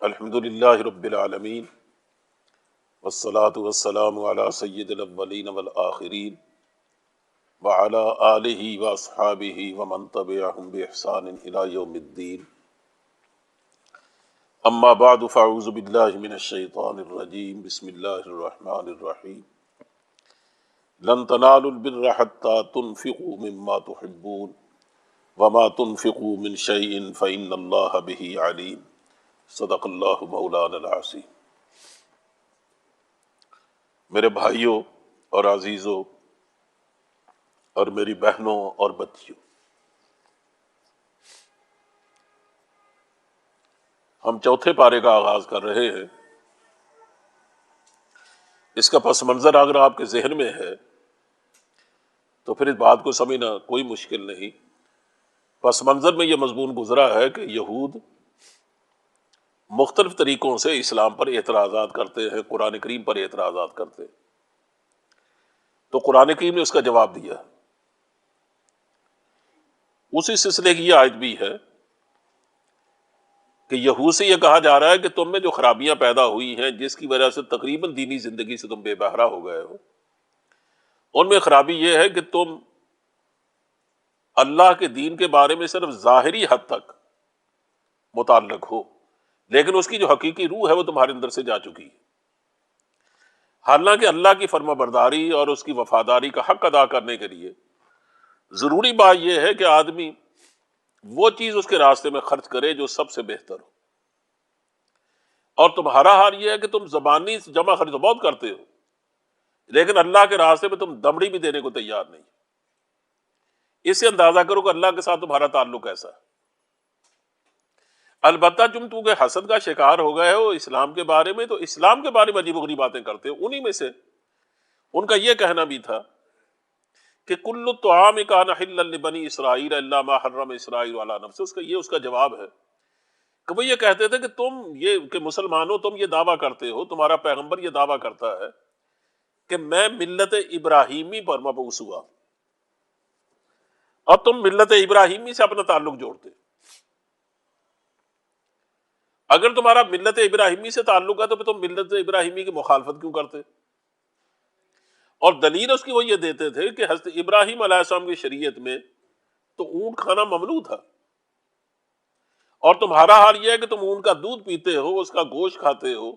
الحمد للہ رب العالمین والصلاة والسلام علی سید الاولین والآخرین وعلی آلہ واصحابہ ومن تبعہم بإحسان الی یوم الدین اما بعد فاعوذ باللہ من الشیطان الرجیم بسم اللہ الرحمن الرحیم لن تنالوا البر حتى تنفقوا مما تحبون وما تنفقوا من شیء فإن اللہ بہ علیم صدق اللہ مولانا العظیم۔ میرے بھائیوں اور عزیزوں اور میری بہنوں اور بچیوں، ہم چوتھے پارے کا آغاز کر رہے ہیں۔ اس کا پس منظر اگر آپ کے ذہن میں ہے تو پھر اس بات کو سمجھنا کوئی مشکل نہیں۔ پس منظر میں یہ مضمون گزرا ہے کہ یہود مختلف طریقوں سے اسلام پر اعتراضات کرتے ہیں، قرآن کریم پر اعتراضات کرتے ہیں، تو قرآن کریم نے اس کا جواب دیا۔ اسی سلسلے کی یہ آیت بھی ہے کہ یہود سے یہ کہا جا رہا ہے کہ تم میں جو خرابیاں پیدا ہوئی ہیں، جس کی وجہ سے تقریباً دینی زندگی سے تم بے بہرا ہو گئے ہو، ان میں خرابی یہ ہے کہ تم اللہ کے دین کے بارے میں صرف ظاہری حد تک متعلق ہو، لیکن اس کی جو حقیقی روح ہے وہ تمہارے اندر سے جا چکی ہے۔ حالانکہ اللہ کی فرما برداری اور اس کی وفاداری کا حق ادا کرنے کے لیے ضروری بات یہ ہے کہ آدمی وہ چیز اس کے راستے میں خرچ کرے جو سب سے بہتر ہو، اور تمہارا حال یہ ہے کہ تم زبانی جمع خرچ تو بہت کرتے ہو، لیکن اللہ کے راستے میں تم دمڑی بھی دینے کو تیار نہیں۔ اس سے اندازہ کرو کہ اللہ کے ساتھ تمہارا تعلق کیسا ہے۔ البتہ تم کیونکہ حسد کا شکار ہو گئے ہو اسلام کے بارے میں، تو اسلام کے بارے میں عجیب و غریب باتیں کرتے ہو۔ انہی میں سے ان کا یہ کہنا بھی تھا کہ کل الطعام کان حلا لبنی اسرائیل الا ما حرم اسرائیل علی نفسہ۔ اس کا جواب ہے کہ وہ یہ کہتے تھے کہ تم یہ کہ مسلمانوں تم یہ دعویٰ کرتے ہو، تمہارا پیغمبر یہ دعویٰ کرتا ہے کہ میں ملت ابراہیمی پر مبعوث ہوا، اور تم ملت ابراہیمی سے اپنا تعلق جوڑتے۔ اگر تمہارا ملت ابراہیمی سے تعلق ہے تو پھر تم ملت ابراہیمی کی مخالفت کیوں کرتے؟ اور دلیل اس کی وہ یہ دیتے تھے کہ حضرت ابراہیم علیہ السلام کی شریعت میں تو اونٹ کھانا ممنوع تھا، اور تمہارا حال یہ ہے کہ تم اونٹ کا دودھ پیتے ہو، اس کا گوشت کھاتے ہو،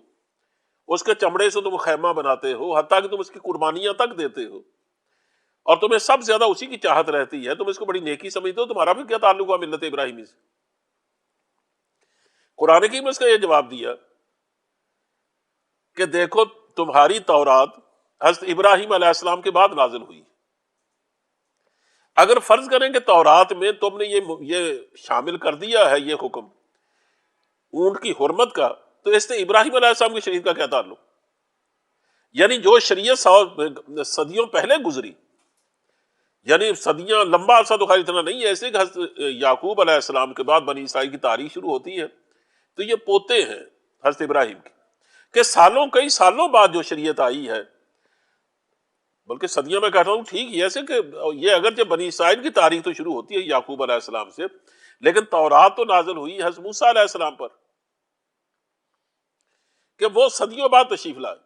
اس کے چمڑے سے تم خیمہ بناتے ہو، حتیٰ کہ تم اس کی قربانیاں تک دیتے ہو، اور تمہیں سب سے زیادہ اسی کی چاہت رہتی ہے، تم اس کو بڑی نیکی سمجھتے ہو، تمہارا بھی کیا تعلق ہوا ملت ابراہیمی سے؟ قرآن کریم نے اس کا یہ جواب دیا کہ دیکھو تمہاری تورات حضرت ابراہیم علیہ السلام کے بعد نازل ہوئی۔ اگر فرض کریں کہ تورات میں تم نے یہ شامل کر دیا ہے یہ حکم اونٹ کی حرمت کا، تو اس سے ابراہیم علیہ السلام کی شریعت کا کیا تعلق؟ یعنی جو شریعت صدیوں پہلے گزری، یعنی صدیاں لمبا عرصہ تو خیر اتنا نہیں ہے، ایسے کہ حضرت یعقوب علیہ السلام کے بعد بنی اسرائیل کی تاریخ شروع ہوتی ہے، تو یہ پوتے ہیں حضرت ابراہیم کے، کہ کئی سالوں بعد جو شریعت آئی ہے، بلکہ صدیوں میں کہتا ہوں ٹھیک ہے، ایسے کہ یہ اگرچہ بنی اسرائیل کی تاریخ تو شروع ہوتی ہے یعقوب علیہ السلام سے، لیکن تورات تو نازل ہوئی حضرت موسیٰ علیہ السلام پر، کہ وہ صدیوں بعد تشریف لائے،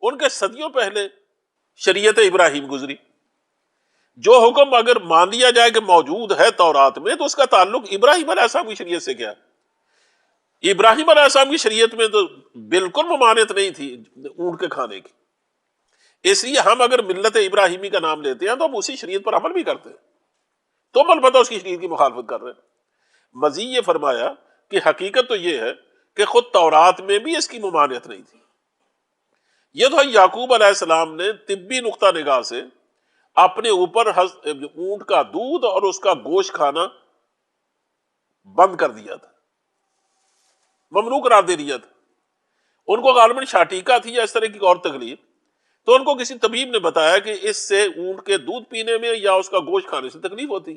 ان کے صدیوں پہلے شریعت ابراہیم گزری۔ جو حکم اگر مان لیا جائے کہ موجود ہے تورات میں، تو اس کا تعلق ابراہیم علیہ السلام کی شریعت سے کیا؟ ابراہیم علیہ السلام کی شریعت میں تو بالکل ممانعت نہیں تھی اونٹ کے کھانے کی، اس لیے ہم اگر ملت ابراہیمی کا نام لیتے ہیں تو ہم اسی شریعت پر عمل بھی کرتے ہیں، تو البتہ اس کی شریعت کی مخالفت کر رہے ہیں۔ مزید یہ فرمایا کہ حقیقت تو یہ ہے کہ خود تورات میں بھی اس کی ممانعت نہیں تھی۔ یہ تو یعقوب علیہ السلام نے طبی نقطہ نگاہ سے اپنے اوپر اونٹ کا دودھ اور اس کا گوشت کھانا بند کر دیا تھا، ممنوع قرار دے دیا تھا۔ ان کو غالباً شاٹیکا تھی یا اس طرح کی اور تکلیف، تو ان کو کسی طبیب نے بتایا کہ اس سے اونٹ کے دودھ پینے میں یا اس کا گوشت کھانے سے تکلیف ہوتی،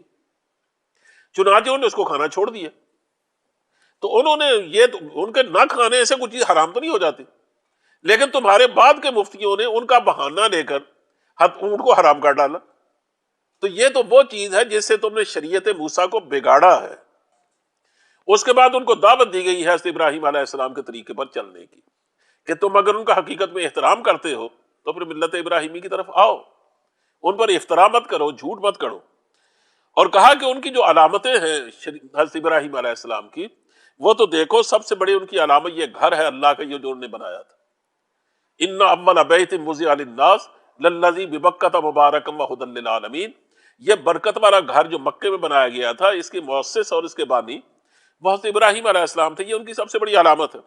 چنانچہ انہوں نے اس کو کھانا چھوڑ دیا۔ تو انہوں نے ان کے نہ کھانے سے کچھ چیز حرام تو نہیں ہو جاتی، لیکن تمہارے بعد کے مفتیوں نے ان کا بہانہ لے کر اونٹ کو حرام کر ڈالا۔ تو یہ تو وہ چیز ہے جس سے تم نے شریعت موسیٰ کو بگاڑا ہے، اس کے بعد ان کو دعوت دی گئی ہے حضرت ابراہیم علیہ السلام کے طریقے پر چلنے کی، کہ تم اگر ان کا حقیقت میں احترام کرتے ہو تو پھر ملت ابراہیمی کی طرف آؤ، ان پر افطرا مت کرو، جھوٹ مت کرو۔ اور کہا کہ ان کی جو علامتیں ہیں حضرت ابراہیم علیہ السلام کی، وہ تو دیکھو، سب سے بڑی ان کی علامت یہ گھر ہے اللہ کا، یہ جو انہوں نے بنایا تھا۔ ان اول بیت وضع للناس للذی ببکۃ مبارکا وہدی للعالمین، یہ برکت والا گھر جو مکے میں بنایا گیا تھا، اس کے مؤسس اور اس کے بانی وہ حضرت ابراہیم علیہ السلام تھے، یہ ان کی سب سے بڑی علامت ہے۔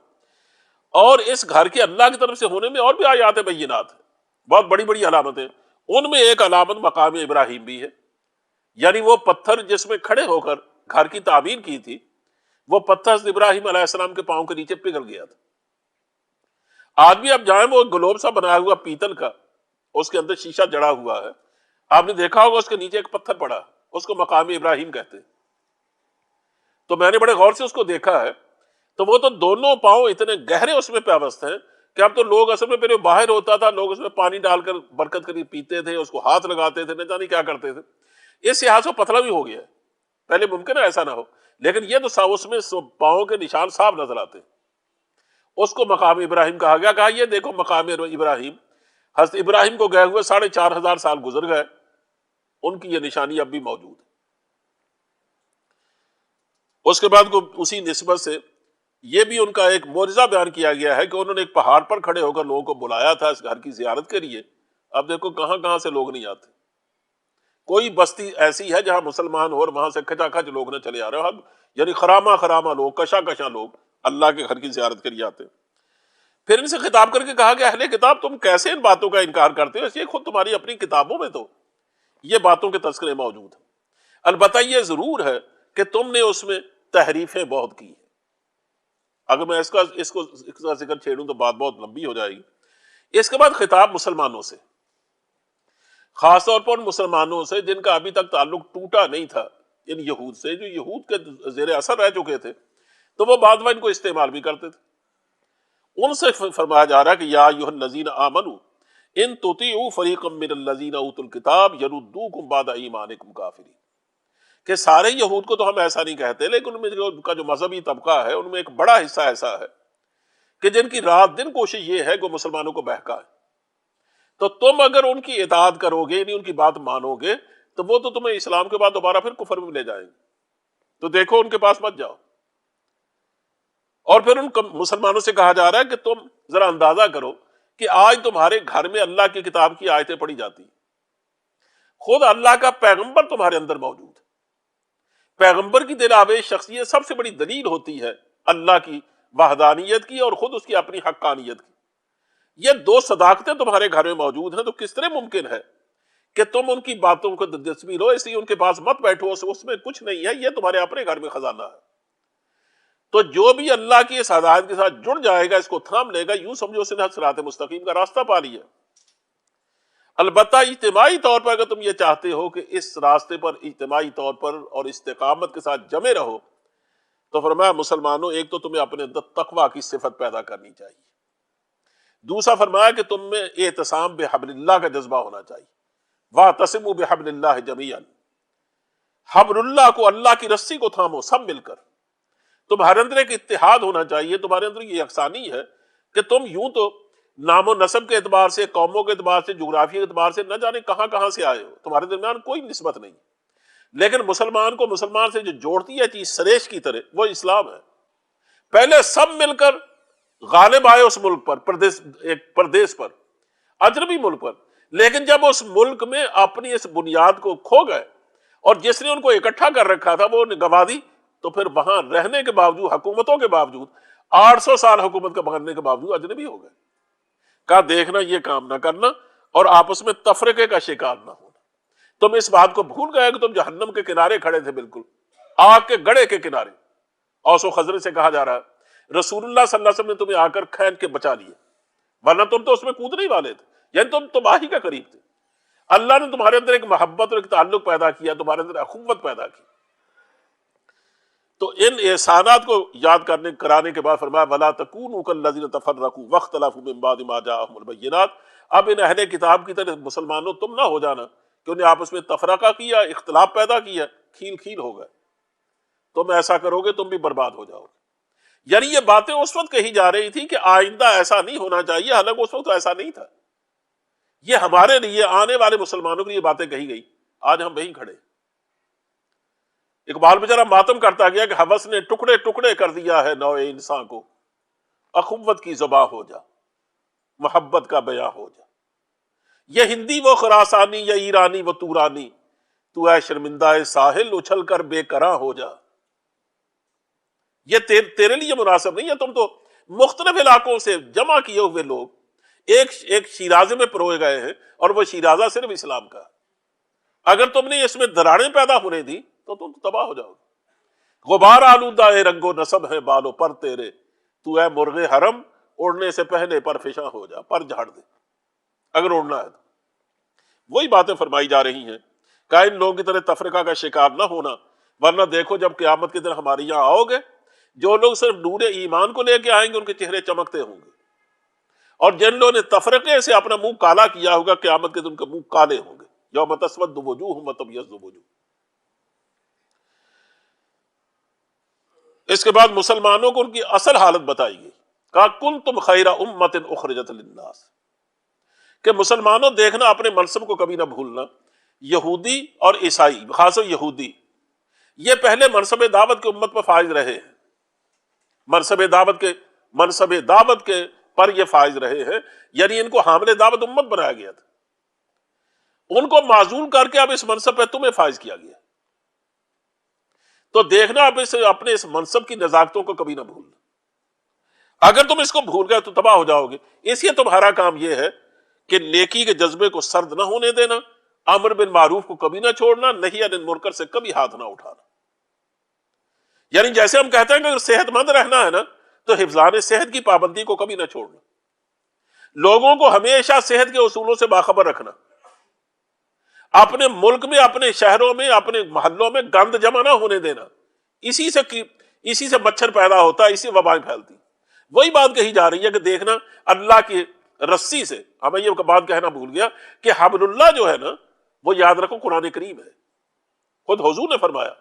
اور اس گھر کے اللہ کی طرف سے ہونے میں اور بھی آیات بینات ہیں، بہت بڑی بڑی علامتیں، ان میں ایک علامت مقام ابراہیم بھی ہے، یعنی وہ پتھر جس میں کھڑے ہو کر گھر کی تعمیر کی تھی، وہ پتھر حضرت ابراہیم علیہ السلام کے پاؤں کے نیچے پگھل گیا تھا۔ آج بھی آپ جائیں، وہ گلوب سا بنایا ہوا پیتل کا، اس کے اندر شیشہ جڑا ہوا ہے، آپ نے دیکھا ہوگا اس کے نیچے ایک پتھر پڑا، اس کو مقام ابراہیم کہتے ہیں۔ تو میں نے بڑے غور سے اس کو دیکھا ہے، تو وہ تو دونوں پاؤں اتنے گہرے اس میں پیوست ہیں کہ اب تو لوگ اصل میں پہلے باہر ہوتا تھا، لوگ اس میں پانی ڈال کر برکت کری پیتے تھے، اس کو ہاتھ لگاتے تھے، نہ جانے کیا کرتے تھے۔ اس لحاظ سے پتلا بھی ہو گیا ہے، پہلے ممکن ہے ایسا نہ ہو، لیکن یہ تو اس میں پاؤں کے نشان صاف نظر آتے ہیں۔ اس کو مقام ابراہیم کہا گیا، کہا یہ دیکھو مقام ابراہیم، حضرت ابراہیم کو گئے ہوئے 4,500 سال گزر گئے، ان کی یہ نشانی اب بھی موجود ہے۔ اس کے بعد اسی نسبت سے یہ بھی ان کا ایک معجزہ بیان کیا گیا ہے کہ انہوں نے ایک پہاڑ پر کھڑے ہو کر لوگوں کو بلایا تھا اس گھر کی زیارت کے لیے۔ اب دیکھو کہاں کہاں سے لوگ نہیں آتے، کوئی بستی ایسی ہے جہاں مسلمان ہو اور وہاں سے کھچا کھچ لوگ نہ چلے آ رہے ہو، یعنی خرامہ خرامہ لوگ، کشا کشا لوگ اللہ کے گھر کی زیارت کے لیے آتے ہیں۔ پھر ان سے خطاب کر کے کہا کہ اہل کتاب تم کیسے ان باتوں کا انکار کرتے ہو، اس لیے خود تمہاری اپنی کتابوں میں تو یہ باتوں کے تذکرے موجود ہیں، البتہ یہ ضرور ہے کہ تم نے اس میں تحریفیں بہت کی ہیں۔ اگر میں اس کا ذکر چھیڑوں تو بات بہت لمبی ہو جائے گی۔ اس کے بعد خطاب مسلمانوں سے، خاص طور پر ان مسلمانوں سے جن کا ابھی تک تعلق ٹوٹا نہیں تھا ان یہود سے، جو یہود کے زیر اثر رہ چکے تھے، تو وہ بعد میں ان کو استعمال بھی کرتے تھے۔ ان سے فرمایا جا رہا ہے کہ یا ایھا الذین آمنوا ان تطیعوا فریقا من الذین اوتوا الکتاب یردوکم بعد ایمانکم کافرین، کہ سارے یہود کو تو ہم ایسا نہیں کہتے، لیکن ان میں کا جو مذہبی طبقہ ہے ان میں ایک بڑا حصہ ایسا ہے کہ جن کی رات دن کوشش یہ ہے کہ مسلمانوں کو بہکائے، تو تم اگر ان کی اطاعت کرو گے، یعنی ان کی بات مانو گے، تو وہ تو تمہیں اسلام کے بعد دوبارہ پھر کفر میں لے جائیں گے، تو دیکھو ان کے پاس مت جاؤ۔ اور پھر ان مسلمانوں سے کہا جا رہا ہے کہ تم ذرا اندازہ کرو کہ آج تمہارے گھر میں اللہ کی کتاب کی آیتیں پڑھی جاتی ہیں، خود اللہ کا پیغمبر تمہارے اندر موجود ہے، پیغمبر کی دلآویز شخصیت سب سے بڑی دلیل ہوتی ہے اللہ کی وحدانیت کی اور خود اس کی اپنی حقانیت کی۔ یہ دو صداقتیں تمہارے گھر میں موجود ہیں، تو کس طرح ممکن ہے کہ تم ان کی باتوں کو دلچسپی لو، اس لیے ان کے پاس مت بیٹھو، اس میں کچھ نہیں ہے، یہ تمہارے اپنے گھر میں خزانہ ہے۔ تو جو بھی اللہ کی اس ہدایت کے ساتھ جڑ جائے گا، اس کو تھام لے گا، یوں سمجھو اس نے صراط مستقیم کا راستہ پا لیا۔ البتہ اجتماعی طور پر اگر تم یہ چاہتے ہو کہ اس راستے پر اجتماعی طور پر اور استقامت کے ساتھ جمے رہو، تو فرمایا مسلمانوں ایک تو تمہیں اپنے اندر تقویٰ کی صفت پیدا کرنی چاہیے، دوسرا فرمایا کہ تم میں اعتصام بحبل اللہ کا جذبہ ہونا چاہیے، واعتصموا بحبل اللہ جمیعا، حبل اللہ کو، اللہ کی رسی کو تھامو سب مل کر، تمہارے اندر ایک اتحاد ہونا چاہیے، تمہارے اندر یہ یکسانی ہے کہ تم یوں تو نام و نسب کے اعتبار سے، قوموں کے اعتبار سے، جغرافیہ کے اعتبار سے نہ جانے کہاں کہاں سے آئے ہو، تمہارے درمیان کوئی نسبت نہیں، لیکن مسلمان کو مسلمان سے جو جوڑتی ہے چیز سریش کی طرح، وہ اسلام ہے۔ پہلے سب مل کر غالب آئے اس ملک پر، پردیس پر، اجنبی ملک پر، لیکن جب اس ملک میں اپنی اس بنیاد کو کھو گئے اور جس نے ان کو اکٹھا کر رکھا تھا وہ گنوا دی، تو پھر وہاں رہنے کے باوجود، حکومتوں کے باوجود، 800 سال حکومت کا بغرنے کے باوجود اجنبی ہو گئے۔ کہا دیکھنا یہ کام نہ کرنا اور آپس میں تفرقے کا شکار نہ ہونا۔ تم اس بات کو بھول گئے کہ تم جہنم کے کنارے کھڑے تھے، بالکل آگ کے گڑھے کے کنارے۔ اوس و خزرج سے کہا جا رہا ہے رسول اللہ صلی اللہ علیہ وسلم نے تمہیں آ کر کھین کے بچا لیے، ورنہ تم تو اس میں کودنے ہی والے تھے، یعنی تم تباہی کا قریب تھے۔ اللہ نے تمہارے اندر ایک محبت اور ایک تعلق پیدا کیا، تمہارے اندر اخوت پیدا کی۔ تو ان احسانات کو یاد کرانے کے بعد فرمایا وَلَا تَكُونُوا كَالَّذِينَ تَفَرَّقُوا وَاخْتَلَفُوا مِن بَعْدِ مَا جَاءَهُمُ الْبَيِّنَاتُ۔ اب ان اہل کتاب کی طرح مسلمانوں تم نہ ہو جانا کہ انہیں آپس میں تفرقہ کیا، اختلاف پیدا کیا، کھیل کھیل ہو گئے۔ تم ایسا کرو گے تم بھی برباد ہو جاؤ گے۔ یعنی یہ باتیں اس وقت کہی جا رہی تھی کہ آئندہ ایسا نہیں ہونا چاہیے، حالانکہ اس وقت تو ایسا نہیں تھا۔ یہ ہمارے لیے، آنے والے مسلمانوں کے لیے باتیں کہی گئی، آج ہم وہیں کھڑے۔ اقبال بیچارہ ماتم کرتا گیا کہ ہوس نے ٹکڑے ٹکڑے کر دیا ہے نوع انسان کو، اخوت کی زباں ہو جا، محبت کا بیاں ہو جا، یہ ہندی وہ خراسانی، یا ایرانی وہ تورانی، تو اے شرمندہ ساحل اچھل کر بے کراں ہو جا۔ یہ تیرے لیے مناسب نہیں ہے، تم تو مختلف علاقوں سے جمع کیے ہوئے لوگ ایک شیرازے میں پروئے گئے ہیں، اور وہ شیرازہ صرف اسلام کا۔ اگر تم نے اس میں دراڑیں پیدا ہونے دی تو تم تباہ ہو جاؤ گے۔ غبار آلودہ اے رنگ و نسب ہے بالوں پر تیرے، تو اے مرغ حرم اڑنے سے پہلے پر فشاں ہو جا، پر جھاڑ دے اگر اڑنا ہے تو۔ وہی باتیں فرمائی جا رہی ہیں کہ ان لوگوں کی طرح تفرقہ کا شکار نہ ہونا، ورنہ دیکھو جب قیامت کے دن ہمارے یہاں آؤ گے، جو لوگ صرف نور ایمان کو لے کے آئیں گے ان کے چہرے چمکتے ہوں گے، اور جن لوگوں نے تفرقے سے اپنا منہ کالا کیا ہوگا قیامت کے دن ان کے منہ کالے ہوں گے۔ یوم تسود وجوہ وتبیض وجوہ۔ اس کے بعد مسلمانوں کو ان کی اصل حالت بتائی گئی، کہا کنتم خیر امت اخرجت للناس، کہ مسلمانوں دیکھنا اپنے منصب کو کبھی نہ بھولنا۔ یہودی اور عیسائی، خاص یہودی، یہ پہلے منصب دعوت کی امت پر فائز رہے ہیں، منصب دعوت کے پر یہ فائز رہے ہیں، یعنی ان کو حامل دعوت امت بنایا گیا تھا، ان کو معزول کر کے اب اس منصب پہ تمہیں فائز کیا گیا۔ تو دیکھنا اب اپنے اس منصب کی نزاکتوں کو کبھی نہ بھولنا، اگر تم اس کو بھول گئے تو تباہ ہو جاؤ گے۔ اس لیے تمہارا کام یہ ہے کہ نیکی کے جذبے کو سرد نہ ہونے دینا، امر بن معروف کو کبھی نہ چھوڑنا، نہی عن المنکر سے کبھی ہاتھ نہ اٹھانا۔ یعنی جیسے ہم کہتے ہیں کہ اگر صحت مند رہنا ہے نا تو حفظان صحت کی پابندی کو کبھی نہ چھوڑنا، لوگوں کو ہمیشہ صحت کے اصولوں سے باخبر رکھنا، اپنے ملک میں، اپنے شہروں میں، اپنے محلوں میں گند جمع نہ ہونے دینا، اسی سے مچھر پیدا ہوتا ہے، اسی وبائیں پھیلتی۔ وہی بات کہی جا رہی ہے کہ دیکھنا اللہ کی رسی سے، ہمیں یہ بات کہنا بھول گیا کہ حبل اللہ جو ہے نا وہ یاد رکھو قرآن کریم ہے۔ خود حضور نے فرمایا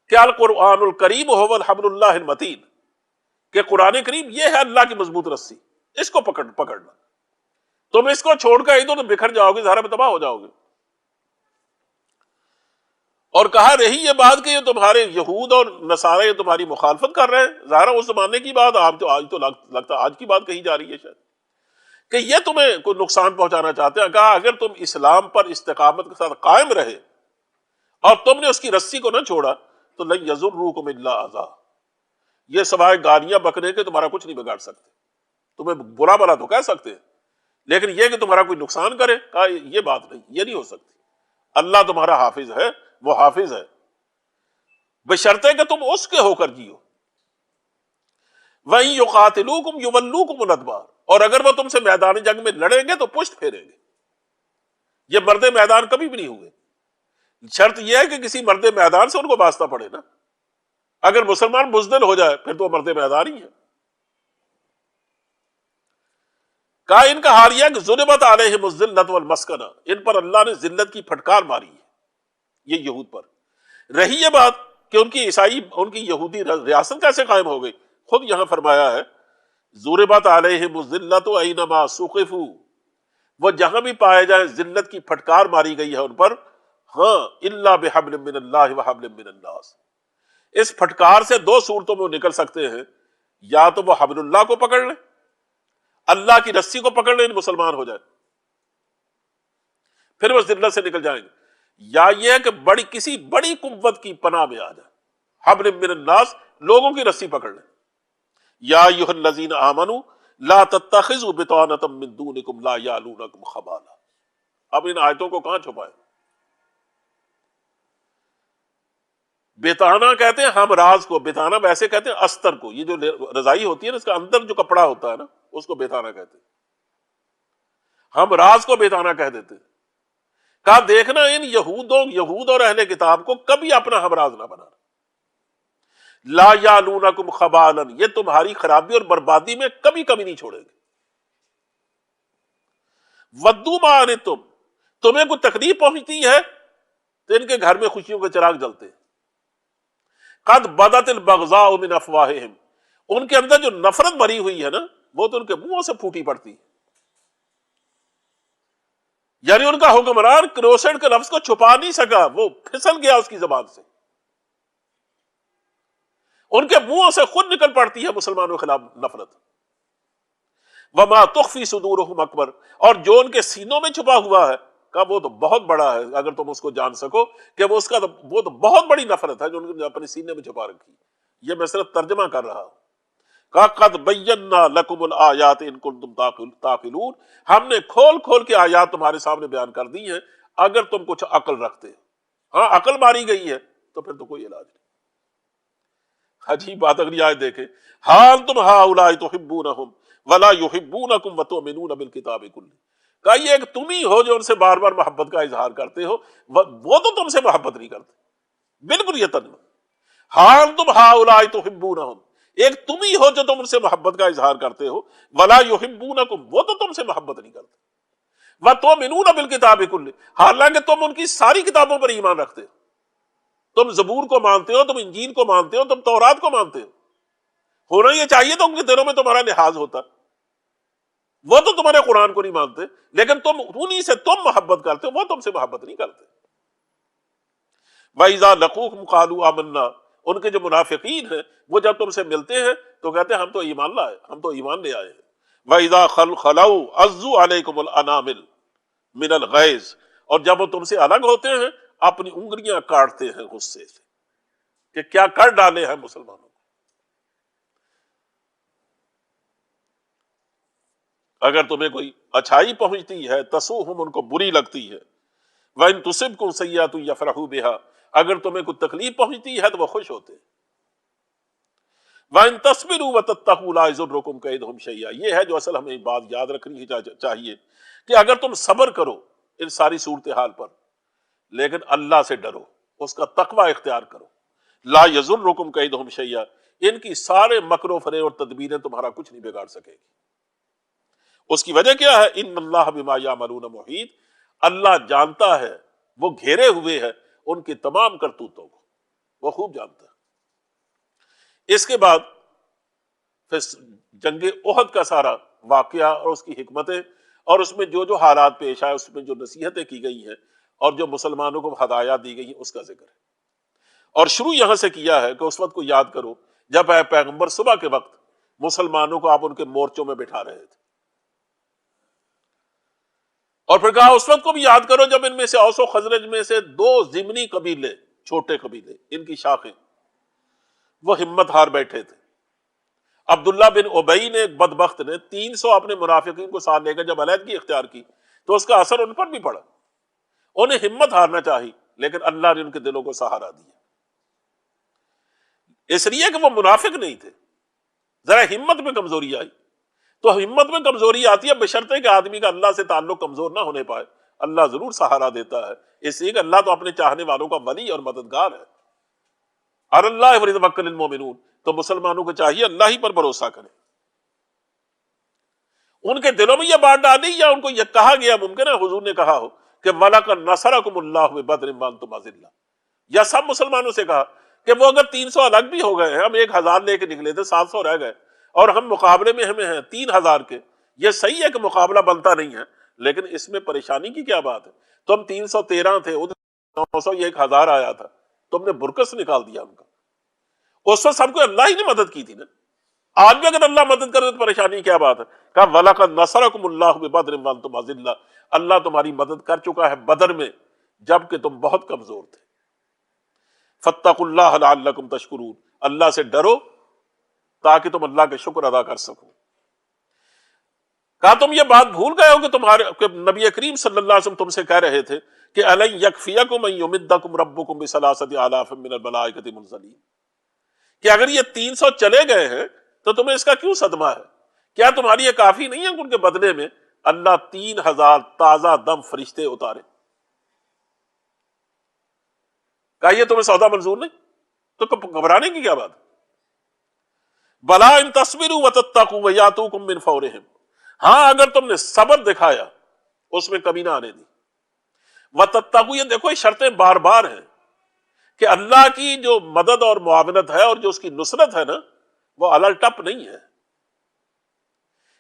کہ القرآن الکریم هو الحبل اللہ المتین، کہ قرآن کریم یہ ہے اللہ کی مضبوط رسی، اس کو پکڑنا۔ تم اس کو چھوڑ کر ادھر تو بکھر جاؤ گے، ظاہر میں تباہ ہو جاؤ گے۔ اور کہا رہی یہ بات کہ یہ تمہارے یہود اور نصارہ یہ تمہاری مخالفت کر رہے ہیں، ظاہر اس زمانے کی بات، آج تو لگتا آج کی بات کہی جا رہی ہے شاید، کہ یہ تمہیں کوئی نقصان پہنچانا چاہتے ہیں۔ کہا اگر تم اسلام پر استقامت کے ساتھ قائم رہے اور تم نے اس کی رسی کو نہ چھوڑا تو لن یضروکم الا اذی، یہ سوائے گالیاں بکنے کے تمہارا کچھ نہیں بگاڑ سکتے، تمہیں برا بلا تو کہہ سکتے ہیں، لیکن یہ کہ تمہارا کوئی نقصان کرے، کہا یہ بات نہیں، یہ نہیں ہو سکتی۔ اللہ تمہارا حافظ ہے، وہ حافظ ہے، بشرطے کہ تم اس کے ہو کر جیو۔ وَإِن يُقَاتِلُوكُمْ يُوَلُّوكُمُ الْأَدْبَارَ، اور اگر وہ تم سے میدان جنگ میں لڑیں گے تو پشت پھیریں گے۔ یہ مرد میدان کبھی بھی نہیں ہوئے، شرط یہ ہے کہ کسی مرد میدان سے ان کو واسطہ پڑے نا۔ اگر مسلمان بزدل ہو جائے پھر تو وہ مرد میدان ہی ہے۔ کہا ان کا حال یہ ہے کہ ضربت علیہم الذلۃ والمسکنہ، ان پر اللہ نے ذلت کی پھٹکار ماری ہے، یہ یہود پر۔ رہی یہ بات کہ ان کی یہودی ریاست کیسے قائم ہو گئی، خود یہاں فرمایا ہے ضربت علیہم الذلۃ اینما ثقفوا، وہ جہاں بھی پائے جائیں ذلت کی پھٹکار ماری گئی ہے ان پر، ہاں الا بحبل من اللہ وحبل من الناس، اس پھٹکار سے دو صورتوں میں وہ نکل سکتے ہیں، یا تو وہ حبل اللہ کو پکڑ لیں، اللہ کی رسی کو پکڑ لیں، مسلمان ہو جائے، پھر وہ ذلت سے نکل جائیں گے، یا یہ ہے کہ کسی بڑی قوت کی پناہ میں آ جائے، حبل من الناس، لوگوں کی رسی پکڑ لیں۔ یا ایھا الذین آمنوا لا تتخذوا بطانۃ من دونکم لا یعلونکم خبالا۔ اب ان آیتوں کو کہاں چھپائیں؟ بیتانہ کہتے ہیں ہم راز کو، بیتانہ ویسے کہتے ہیں استر کو، یہ جو رضائی ہوتی ہے نا اس کا اندر جو کپڑا ہوتا ہے نا اس کو بیتانہ کہتے ہیں، ہم راز کو بیتانہ کہہ دیتے ہیں۔ کہا دیکھنا ان یہود اور اہل کتاب کو کبھی اپنا ہمراز نہ بنانا، لا یعلونکم خبالا، یہ تمہاری خرابی اور بربادی میں کبھی کبھی نہیں چھوڑیں گے۔ ودوا ما عنتم، تمہیں کوئی تکلیف پہنچتی ہے تو ان کے گھر میں خوشیوں کے چراغ جلتے ہیں، قد بدت البغضاء من افواہہم، ان کے اندر جو نفرت بھری ہوئی ہے نا وہ تو ان کے منہوں سے پھوٹی پڑتی ہے۔ یعنی ان کا حکمران کروسیڈ کے لفظ کو چھپا نہیں سکا، وہ پھسل گیا اس کی زبان سے، ان کے منہوں سے خود نکل پڑتی ہے مسلمانوں کے خلاف نفرت۔ وما تخفی صدورہم اکبر، اور جو ان کے سینوں میں چھپا ہوا ہے کہ وہ تو بہت بڑا ہے، اگر تم اس کو جان سکو کہ وہ تو بہت بڑی نفرت ہے جو انہوں نے اپنے سینے میں چھپا رکھی۔ یہ میں صرف ترجمہ کر رہا ہوں۔ کہ قد بینا لکم الآیات ان کنتم تعقلون، ہم نے کھول کھول کے آیات تمہارے سامنے بیان کر دی ہیں اگر تم کچھ عقل رکھتے ہو۔ ہاں عقل ماری گئی ہے تو پھر تو کوئی علاج نہیں۔ عجیب بات اگلی آیت دیکھیں، ہاں انتم ہؤلاء تحبونہم ولا یحبونکم وتؤمنون بالکتاب کلہ، کہ یہ ایک تم ہی ہو جو ان سے بار بار محبت کا اظہار کرتے ہو، وہ تو تم سے محبت نہیں کرتے، بالکل یہ تنمہ۔ ہاں انتم ہؤلاء تحبونہم، ایک تم ہی ہو جو تم ان سے محبت کا اظہار کرتے ہو، ولا یحبونکم، وہ تو تم سے محبت نہیں کرتے، وتؤمنون بالکتاب کلہ، حالانکہ تم ان کی ساری کتابوں پر ایمان رکھتے ہو، تم زبور کو مانتے ہو، تم انجیل کو مانتے ہو، تم تورات کو مانتے ہو۔ ہونا یہ چاہیے تو ان کے دلوں میں تمہارا لحاظ ہوتا، وہ تو تمہارے قرآن کو نہیں مانتے، لیکن تم انہی سے تم محبت کرتے ہو، وہ تم سے محبت نہیں کرتے۔ وَإِذَا لَقُوكُمْ قَالُوا آمَنَّا، ان کے جو منافقین ہیں وہ جب تم سے ملتے ہیں تو کہتے ہیں ہم تو ایمان لائے، ہم تو ایمان لے آئے ہیں۔ وَإِذَا خَلَوْا عَضُّوا عَلَيْكُمُ الْأَنَامِلَ مِنَ الْغَيْظِ، اور جب وہ تم سے الگ ہوتے ہیں اپنی انگلیاں کاٹتے ہیں غصے سے کہ کیا کر ڈالے ہیں مسلمانوں کو۔ اگر تمہیں کوئی اچھائی پہنچتی ہے تسوہم، ان کو بری لگتی ہے، وَإِن تُصِبْكُمْ سَيِّئَةٌ يَفْرَحُوا بِهَا، اگر تمہیں کوئی تکلیف پہنچتی ہے تو وہ خوش ہوتے ہیں۔ وَإِن تَصْبِرُوا وَتَتَّقُوا لَا يَضُرُّكُمْ كَيْدُهُمْ شَيْئًا، یہ ہے جو اصل ہمیں بات یاد رکھنی چاہیے کہ اگر تم صبر کرو ان ساری صورتحال پر، لیکن اللہ سے ڈرو، اس کا تقوی اختیار کرو، لا يَضُرُّكُمْ كَيْدُهُمْ شَيْئًا، ان کی سارے مکر و فریب اور تدبیریں تمہارا کچھ نہیں بگاڑ سکے گی۔ اس کی وجہ کیا ہے؟ ان اللہ بما یعملون محیط، اللہ جانتا ہے، وہ گھیرے ہوئے ہے ان کی تمام کرتوتوں کو، وہ خوب جانتا ہے۔ اس کے بعد پھر جنگ احد کا سارا واقعہ اور اس کی حکمتیں، اور اس میں جو جو حالات پیش آئے، اس میں جو نصیحتیں کی گئی ہیں اور جو مسلمانوں کو ہدایات دی گئی ہیں، اس کا ذکر ہے۔ اور شروع یہاں سے کیا ہے کہ اس وقت کو یاد کرو جب اے پیغمبر صبح کے وقت مسلمانوں کو آپ ان کے مورچوں میں بٹھا رہے تھے، اور پھر کہا اس وقت کو بھی یاد کرو جب ان میں سے اوس و خزرج میں سے دو ضمنی قبیلے، چھوٹے قبیلے، ان کی شاخیں، وہ ہمت ہار بیٹھے تھے۔ عبداللہ بن ابئی نے، ایک بدبخت نے 300 اپنے منافقین کو ساتھ لے کر جب علیحدگی اختیار کی تو اس کا اثر ان پر بھی پڑا، انہیں ہمت ہارنا چاہی، لیکن اللہ نے ان کے دلوں کو سہارا دیا، اس لیے کہ وہ منافق نہیں تھے، ذرا ہمت میں کمزوری آئی۔ تو ہمت میں کمزوری آتی ہے بشرطے کہ آدمی کا اللہ سے تعلق کمزور نہ ہونے پائے، اللہ ضرور سہارا دیتا ہے، اس لیے کہ اللہ تو اپنے چاہنے والوں کا ولی اور مددگار ہے۔ اور اللہ فلیتوکل المؤمنون، تو مسلمانوں کو چاہیے اللہ ہی پر بھروسہ کریں۔ ان کے دلوں میں یہ بات ڈالی یا ان کو یہ کہا گیا، ممکن ہے حضور نے کہا ہو کہ وَلَقَدْ نَصَرَكُمُ اللَّهُ بِبَدْرٍ وَأَنْتُمْ أَذِلَّةٌ، یا سب مسلمانوں سے کہا کہ وہ اگر 300 الگ بھی ہو گئے ہیں، ہم 1000 لے کے نکلے تھے، 700 رہ گئے، اور ہم مقابلے میں ہمیں ہیں 3000 کے، یہ صحیح ہے کہ مقابلہ بنتا نہیں ہے، لیکن اس میں پریشانی کی کیا بات ہے؟ تم 313 تھے، ادھر 900، یہ 1000 آیا تھا، تم نے برکس نکال دیا ان کا۔ اس وقت سب کو اللہ ہی نے مدد کی تھی نا، آج بھی اگر اللہ مدد کرے تو پریشانی کیا بات ہے؟ کہا وَلَقَدْ نَصَرَكُمُ اللَّهُ بِبَدْرٍ وَأَنْتُمْ أَذِلَّةٌ، اللہ تمہاری مدد کر چکا ہے بدر میں جبکہ تم بہت کمزور تھے۔ فَاتَّقُوا اللَّهَ لَعَلَّكُمْ تَشْكُرُونَ، اللہ سے ڈرو تاکہ تم اللہ کے شکر ادا کر سکو۔ کہا تم یہ بات بھول گئے ہو کہ نبی کریم صلی اللہ علیہ وسلم تم سے کہہ رہے تھے کہ أَلَنْ يَكْفِيَكُمْ أَنْ يُمِدَّكُمْ رَبُّكُمْ بِثَلَاثَةِ آلَافٍ مِّنَ الْمَلَائِكَةِ مُنزَلِينَ، کہ اگر یہ 300 چلے گئے ہیں تو تمہیں اس کا کیوں صدمہ ہے؟ کیا تمہاری یہ کافی نہیں ہے کہ ان کے بدلے میں اللہ 3000 تازہ دم فرشتے اتارے؟ کہا یہ تمہیں سودا منظور نہیں؟ تو گھبرانے کی کیا بات؟ بلا ان تصبروا وتتقوا ویاتوکم من فورہم، ہاں اگر تم نے صبر دکھایا، اس میں کمی نہ آنے دی، وتتقوا، یہ دیکھو یہ شرطیں بار بار ہیں کہ اللہ کی جو مدد اور معاونت ہے اور جو اس کی نصرت ہے نا، وہ الل ٹپ نہیں ہے.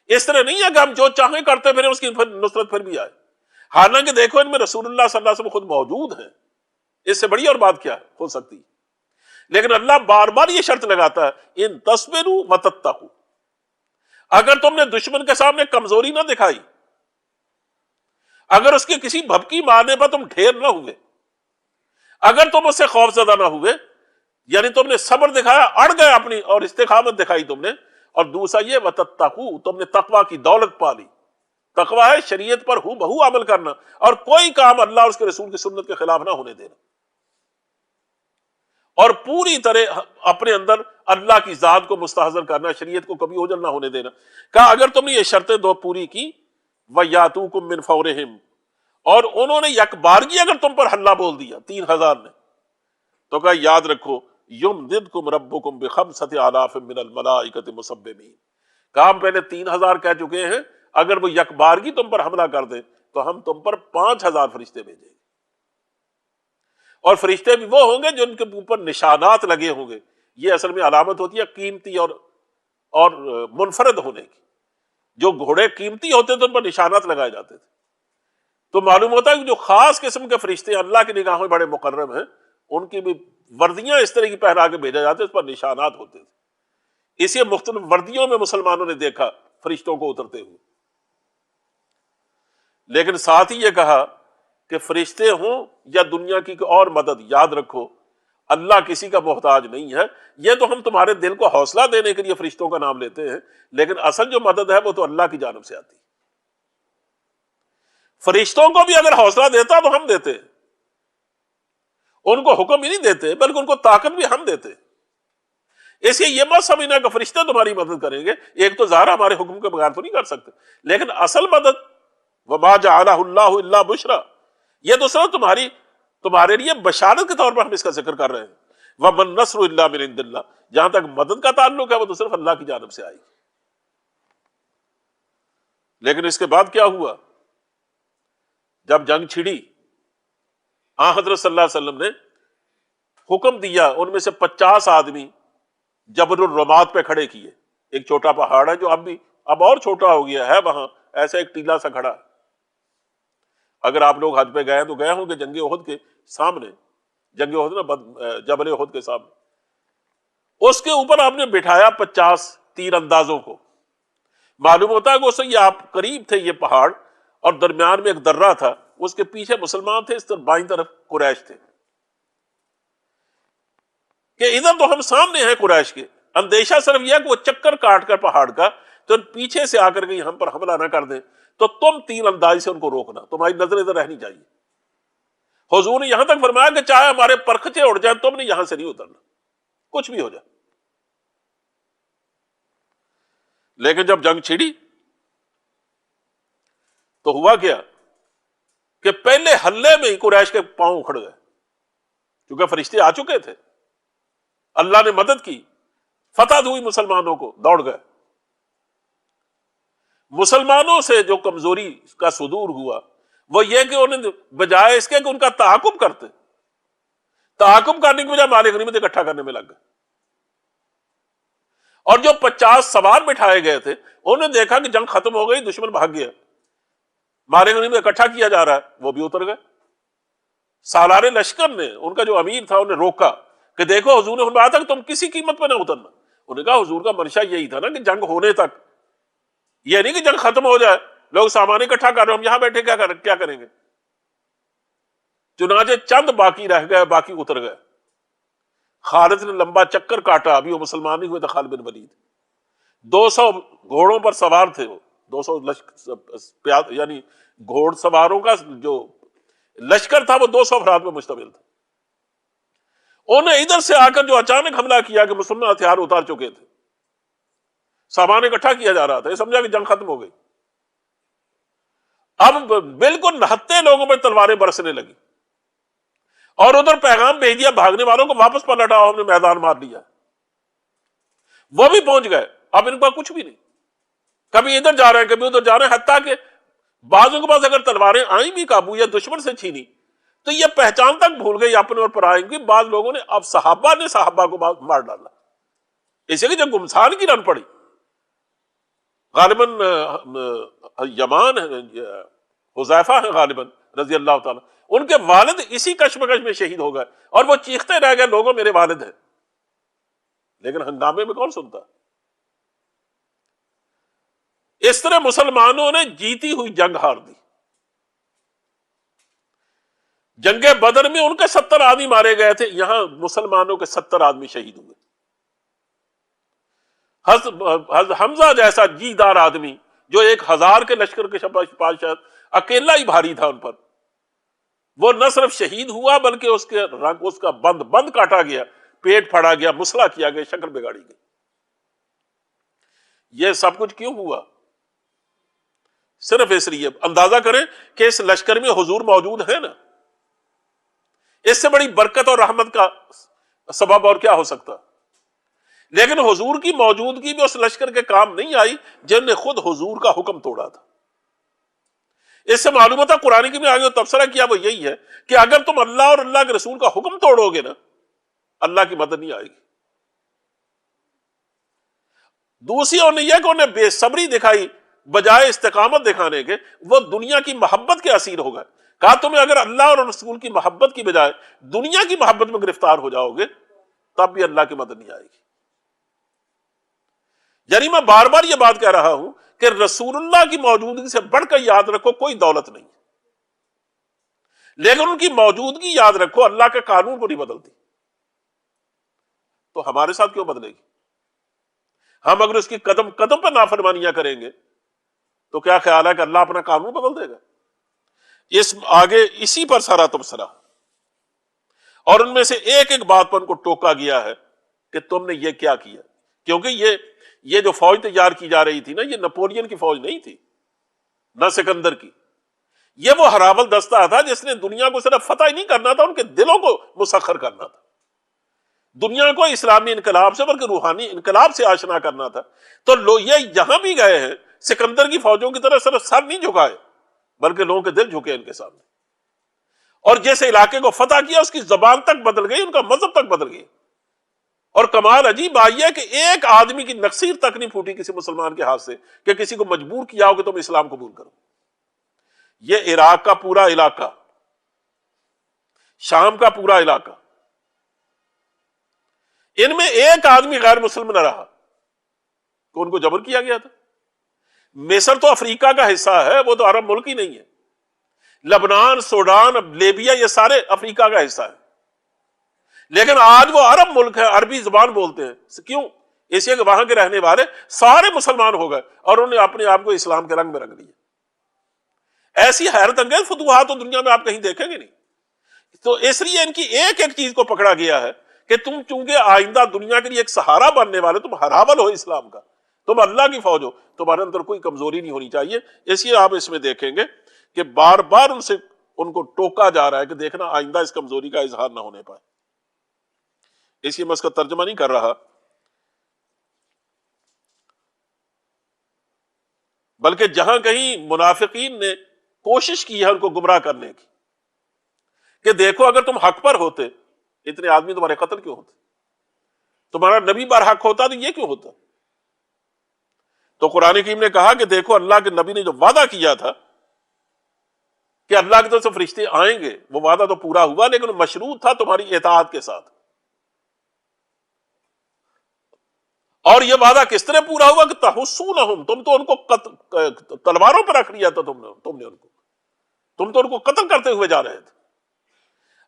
اس طرح نہیں ہے کہ ہم جو چاہیں کرتے پھریں اس کی نصرت پھر بھی آئے. حالانکہ دیکھو ان میں رسول اللہ صلی اللہ علیہ وسلم خود موجود ہیں، اس سے بڑی اور بات کیا ہو سکتی ہے. لیکن اللہ بار بار یہ شرط لگاتا ہے ان تصبروا وتتقوا، اگر تم نے دشمن کے سامنے کمزوری نہ دکھائی، اگر اس کے کسی بھبکی مارنے پر تم ڈھیر نہ ہوئے، اگر تم اس سے خوف زدہ نہ ہوئے، یعنی تم نے صبر دکھایا، اڑ گئے اپنی اور استقامت دکھائی تم نے، اور دوسرا یہ وتتقوا، تم نے تقوی کی دولت پالی. تقوی ہے شریعت پر ہو بہو عمل کرنا اور کوئی کام اللہ اور اس کے رسول کی سنت کے خلاف نہ ہونے دینا، اور پوری طرح اپنے اندر اللہ کی ذات کو مستحضر کرنا، شریعت کو کبھی اوجھل نہ ہونے دینا. کہا اگر تم نے یہ شرطیں دو پوری کی، وَيَأْتُوكُم مِّن فَوْرِهِمْ، اور انہوں نے یک بارگی اگر تم پر حملہ بول دیا 3000 نے، تو کہا یاد رکھو یمددکم ربکم بخمسۃ آلاف من الملائکۃ مسبمین. کہا ہم پہلے 3000 کہہ چکے ہیں، اگر وہ یک بارگی تم پر حملہ کر دیں تو ہم تم پر 5000 فرشتے بھیجیں گے، اور فرشتے بھی وہ ہوں گے جو ان کے اوپر نشانات لگے ہوں گے. یہ اصل میں علامت ہوتی ہے قیمتی اور منفرد ہونے کی. جو گھوڑے قیمتی ہوتے تھے ان پر نشانات لگائے جاتے تھے، تو معلوم ہوتا ہے کہ جو خاص قسم کے فرشتے اللہ کی نگاہوں میں بڑے مقرب ہیں، ان کی بھی وردیاں اس طرح کی پہنا کے بھیجا جاتے، اس پر نشانات ہوتے تھے. اسی مختلف وردیوں میں مسلمانوں نے دیکھا فرشتوں کو اترتے ہوئے. لیکن ساتھ ہی یہ کہا کہ فرشتے ہوں یا دنیا کی کوئی اور مدد، یاد رکھو اللہ کسی کا محتاج نہیں ہے. یہ تو ہم تمہارے دل کو حوصلہ دینے کے لیے فرشتوں کا نام لیتے ہیں، لیکن اصل جو مدد ہے وہ تو اللہ کی جانب سے آتی ہے. فرشتوں کو بھی اگر حوصلہ دیتا تو ہم دیتے، ان کو حکم ہی نہیں دیتے بلکہ ان کو طاقت بھی ہم دیتے. اس لیے یہ مت سمجھنا کہ فرشتے تمہاری مدد کریں گے، ایک تو ظاہر ہمارے حکم کے بغیر تو نہیں کر سکتے، لیکن اصل مدد وما جعلہ اللہ الا بشرا، یہ تو صرف تمہارے لیے بشارت کے طور پر ہم اس کا ذکر کر رہے ہیں. وَمَا النَّصْرُ إِلَّا مِنْ عِنْدِ اللَّهِ، جہاں تک مدد کا تعلق ہے وہ تو صرف اللہ کی جانب سے آئی. لیکن اس کے بعد کیا ہوا؟ جب جنگ چھڑی، حضرت صلی اللہ علیہ وسلم نے حکم دیا ان میں سے 50 آدمی جبل الرمات پہ کھڑے کیے. ایک چھوٹا پہاڑ ہے جو اب اور چھوٹا ہو گیا ہے، وہاں ایسا ایک ٹیلا سا کھڑا. اگر آپ لوگ حج پہ گئے تو گئے ہوں گے جنگ احد کے سامنے، جنگ احد نا جبل احد کے سامنے، اس کے اوپر آپ نے بٹھایا 50 تیر اندازوں کو. معلوم ہوتا ہے کہ اس سے یہ آپ قریب تھے یہ پہاڑ، اور درمیان میں ایک درہ تھا، اس کے پیچھے مسلمان تھے، اس طرف بائیں طرف قریش تھے، کہ ادھر تو ہم سامنے ہیں قریش کے. اندیشہ صرف یہ ہے کہ وہ چکر کاٹ کر پہاڑ کا تو پیچھے سے آ کر کے ہم پر حملہ نہ کر دیں، تو تم تیر اندازی سے ان کو روکنا، تمہاری نظر ادھر رہنی چاہیے. حضور نے یہاں تک فرمایا کہ چاہے ہمارے پرخچے اڑ جائیں تم نے یہاں سے نہیں اترنا، کچھ بھی ہو جائے. لیکن جب جنگ چھڑی تو ہوا کیا کہ پہلے حلے میں ہی قریش کے پاؤں اکھڑ گئے، کیونکہ فرشتے آ چکے تھے، اللہ نے مدد کی، فتح ہوئی، مسلمانوں کو دوڑ گئے. مسلمانوں سے جو کمزوری کا صدور ہوا وہ یہ کہ انہیں بجائے اس کے کہ ان کا تعاقب کرتے، تعاقب کرنے کی بجائے مال غنیمت اکٹھا کرنے میں لگ گئے. اور جو 50 سوار بٹھائے گئے تھے انہوں نے دیکھا کہ جنگ ختم ہو گئی، دشمن بھاگ گیا، مال غنیمت اکٹھا کیا جا رہا ہے، وہ بھی اتر گئے. سالار لشکر نے، ان کا جو امیر تھا، انہیں روکا کہ دیکھو حضور نے فرمایا تھا کہ تم کسی قیمت پہ نہ اترنا. انہوں نے کہا حضور کا منشا یہی تھا نا کہ جنگ ہونے تک، یہ نہیں کہ جنگ ختم ہو جائے لوگ سامان اکٹھا کر رہے ہم یہاں بیٹھے کیا کریں گے. چنانچہ چند باقی رہ گئے، باقی اتر گئے. خالد نے لمبا چکر کاٹا، ابھی وہ مسلمان نہیں ہوئے تھے. خالد بن ولید 200 گھوڑوں پر سوار تھے، وہ 200 یعنی گھوڑ سواروں کا جو لشکر تھا وہ 200 افراد پر مشتمل تھا. انہیں ادھر سے آ کر جو اچانک حملہ کیا کہ مسلمان ہتھیار اتار چکے تھے، سامان اکٹھا کیا جا رہا تھا، یہ سمجھا کہ جنگ ختم ہو گئی. اب بالکل نہتے لوگوں پر تلواریں برسنے لگی، اور ادھر پیغام بھیج دیا بھاگنے والوں کو واپس پلٹاؤ، ہم نے میدان مار لیا. وہ بھی پہنچ گئے، اب ان کا کچھ بھی نہیں، کبھی ادھر جا رہے ہیں کبھی ادھر جا رہے ہیں، حتیٰ کہ بعضوں کے پاس اگر تلواریں آئیں بھی قابو یا دشمن سے چھینی تو یہ پہچان تک بھول گئی اپنے اور پرائے کی. بعض لوگوں نے اب صحابہ نے صحابہ کو مار ڈالا، اسے کہ جب گمسان کی رن پڑی، غالباً یمان حذیفہ ہے غالباً رضی اللہ تعالیٰ، ان کے والد اسی کشمکش میں شہید ہو گئے، اور وہ چیختے رہ گئے لوگوں میرے والد ہیں، لیکن ہنگامے میں کون سنتا. اس طرح مسلمانوں نے جیتی ہوئی جنگ ہار دی. جنگ بدر میں ان کے 70 آدمی مارے گئے تھے، یہاں مسلمانوں کے 70 آدمی شہید ہوئے. حضرت حمزہ جیسا جی دار آدمی جو 1000 کے لشکر کے شاید اکیلا ہی بھاری تھا ان پر، وہ نہ صرف شہید ہوا بلکہ اس کا بند کاٹا گیا، پیٹ پھاڑا گیا، مسلح کیا گیا، شکل بگاڑی گئی. یہ سب کچھ کیوں ہوا؟ صرف اس لیے اندازہ کریں کہ اس لشکر میں حضور موجود ہے نا، اس سے بڑی برکت اور رحمت کا سبب اور کیا ہو سکتا. لیکن حضور کی موجودگی بھی اس لشکر کے کام نہیں آئی جن نے خود حضور کا حکم توڑا تھا. اس سے معلوم ہوتا قرآن کی میں آگے تبصرہ کیا وہ یہی ہے کہ اگر تم اللہ اور اللہ کے رسول کا حکم توڑو گے نا، اللہ کی مدد نہیں آئے گی. دوسری اور یہ کہ انہیں بے صبری دکھائی بجائے استقامت دکھانے کے، وہ دنیا کی محبت کے اسیر ہو گئے. کہا تمہیں اگر اللہ اور رسول کی محبت کی بجائے دنیا کی محبت میں گرفتار ہو جاؤ گے تب بھی اللہ کی مدد نہیں آئے گی. یعنی میں بار بار یہ بات کہہ رہا ہوں کہ رسول اللہ کی موجودگی سے بڑھ کر یاد رکھو کوئی دولت نہیں، لیکن ان کی موجودگی یاد رکھو اللہ کے قانون کو نہیں بدلتی. تو ہمارے ساتھ کیوں بدلے گی؟ ہم اگر اس کی قدم قدم پہ نافرمانیاں کریں گے تو کیا خیال ہے کہ اللہ اپنا قانون بدل دے گا؟ اس آگے اسی پر سارا تبصرہ، اور ان میں سے ایک ایک بات پر ان کو ٹوکا گیا ہے کہ تم نے یہ کیا کیا. کیونکہ یہ جو فوج تیار کی جا رہی تھی نا، یہ نپولین کی فوج نہیں تھی، نہ سکندر کی. یہ وہ ہراول دستہ تھا جس نے دنیا کو صرف فتح ہی نہیں کرنا تھا، ان کے دلوں کو مسخر کرنا تھا، دنیا کو اسلامی انقلاب سے بلکہ روحانی انقلاب سے آشنا کرنا تھا. تو یہ یہاں بھی گئے ہیں سکندر کی فوجوں کی طرح صرف سر نہیں جھکائے بلکہ لوگوں کے دل جھکے ان کے سامنے، اور جیسے علاقے کو فتح کیا اس کی زبان تک بدل گئی، ان کا مذہب تک بدل گئی. اور کمال عجیب آئی ہے کہ ایک آدمی کی نقصیر تک نہیں پھوٹی کسی مسلمان کے ہاتھ سے کہ کسی کو مجبور کیا ہو کہ تم اسلام قبول کرو. یہ عراق کا پورا علاقہ، شام کا پورا علاقہ، ان میں ایک آدمی غیر مسلم نہ رہا کہ ان کو جبر کیا گیا تھا. مصر تو افریقہ کا حصہ ہے، وہ تو عرب ملک ہی نہیں ہے. لبنان، سوڈان، لیبیا یہ سارے افریقہ کا حصہ ہے، لیکن آج وہ عرب ملک ہے، عربی زبان بولتے ہیں. کیوں؟ اس لیے کہ وہاں کے رہنے والے سارے مسلمان ہو گئے اور انہوں نے اپنے آپ کو اسلام کے رنگ میں رنگ لیا. ایسی حیرت انگیز فتوحات تو دنیا میں آپ کہیں دیکھیں گے نہیں. تو اس لیے ان کی ایک ایک چیز کو پکڑا گیا ہے کہ تم چونکہ آئندہ دنیا کے لیے ایک سہارا بننے والے، تم ہراول ہو اسلام کا، تم اللہ کی فوج ہو، تمہارے اندر کوئی کمزوری نہیں ہونی چاہیے. اس لیے آپ اس میں دیکھیں گے کہ بار بار ان کو ٹوکا جا رہا ہے کہ دیکھنا آئندہ اس کمزوری کا اظہار نہ ہونے پائے. اس لیے میں اس کا ترجمہ نہیں کر رہا، بلکہ جہاں کہیں منافقین نے کوشش کی ہے ان کو گمراہ کرنے کی کہ دیکھو اگر تم حق پر ہوتے اتنے آدمی تمہارے قتل کیوں ہوتے، تمہارا نبی برحق ہوتا تو یہ کیوں ہوتا. تو قرآن کریم نے کہا کہ دیکھو اللہ کے نبی نے جو وعدہ کیا تھا کہ اللہ کی طرف سے فرشتے آئیں گے، وہ وعدہ تو پورا ہوا لیکن مشروط تھا تمہاری اطاعت کے ساتھ. اور یہ وعدہ کس طرح پورا ہوا کہ تحسونہم، تم تو ان کو تلواروں پر رکھ لیا تھا، تم نے تم تو ان کو قتل کرتے ہوئے جا رہے تھے.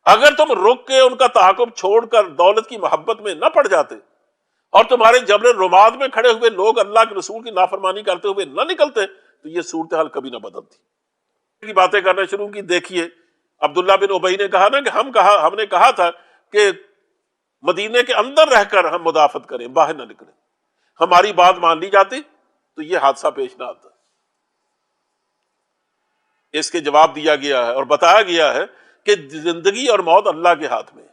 اگر تم رک کے ان کا تعاقب چھوڑ کر دولت کی محبت میں نہ پڑ جاتے اور تمہارے جبل رماد میں کھڑے ہوئے لوگ اللہ کے رسول کی نافرمانی کرتے ہوئے نہ نکلتے تو یہ صورتحال کبھی نہ بدلتی. کی باتیں کرنا شروع کی. دیکھیے عبداللہ بن ابی نے کہا نا کہ ہم نے کہا تھا کہ مدینے کے اندر رہ کر ہم مدافعت کریں، باہر نہ نکلیں. ہماری بات مان لی جاتی تو یہ حادثہ پیش نہ آتا. اس کے جواب دیا گیا ہے اور بتایا گیا ہے کہ زندگی اور موت اللہ کے ہاتھ میں ہے.